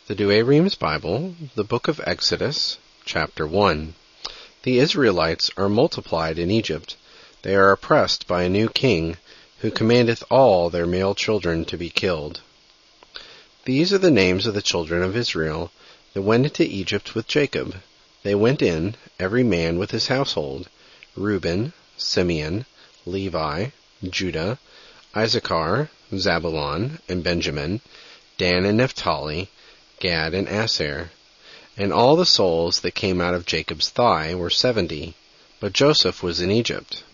The Douay-Rheims Bible, the book of Exodus, chapter 1. The Israelites are multiplied in Egypt. They are oppressed by a new king, who commandeth all their male children to be killed. These are the names of the children of Israel that went into Egypt with Jacob. They went in, every man with his household: Reuben, Simeon, Levi, Judah, Issachar, Zabulon, and Benjamin, Dan and Naphtali, Gad and Aser. And all the souls that came out of Jacob's thigh were 70, but Joseph was in Egypt.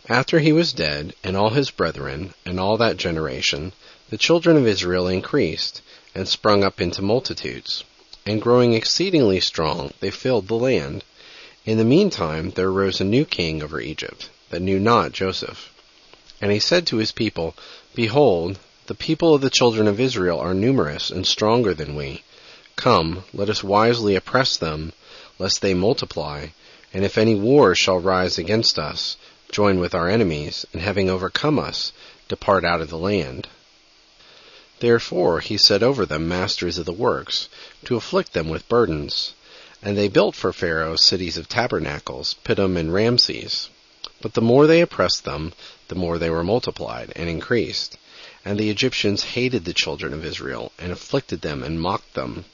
After he was dead, and all his brethren, and all that generation, the children of Israel increased, and sprung up into multitudes. And growing exceedingly strong, they filled the land. In the meantime there arose a new king over Egypt, that knew not Joseph. And he said to his people, Behold, the people of the children of Israel are numerous and stronger than we. Come, let us wisely oppress them, lest they multiply. And if any war shall rise against us, join with our enemies, and having overcome us, depart out of the land. Therefore he set over them masters of the works, to afflict them with burdens. And they built for Pharaoh cities of tabernacles, Pithom and Ramses. But the more they oppressed them, the more they were multiplied and increased. And the Egyptians hated the children of Israel, and afflicted them and mocked them.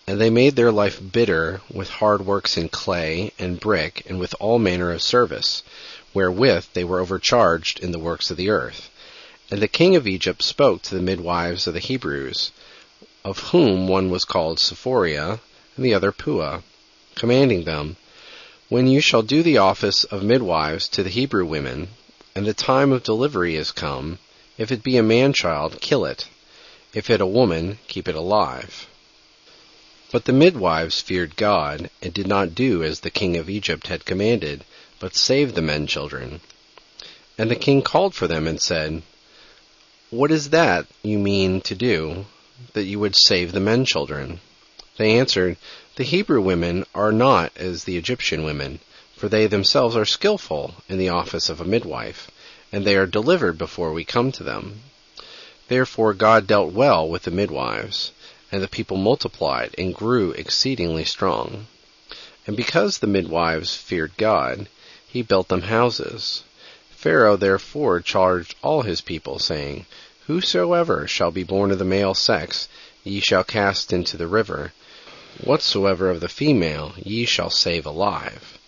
And they made their life bitter with hard works in clay and brick, and with all manner of service, wherewith they were overcharged in the works of the earth. And the king of Egypt spoke to the midwives of the Hebrews, of whom one was called Sephoria, and the other Puah, commanding them, When you shall do the office of midwives to the Hebrew women, and the time of delivery is come, if it be a man-child, kill it. If it a woman, keep it alive. But the midwives feared God, and did not do as the king of Egypt had commanded, but saved the men-children. And the king called for them and said, What is that you mean to do, that you would save the men-children? They answered, The Hebrew women are not as the Egyptian women, for they themselves are skillful in the office of a midwife, and they are delivered before we come to them. Therefore God dealt well with the midwives, and the people multiplied and grew exceedingly strong. And because the midwives feared God, he built them houses. Pharaoh therefore charged all his people, saying, Whosoever shall be born of the male sex, ye shall cast into the river. Whatsoever of the female, ye shall save alive.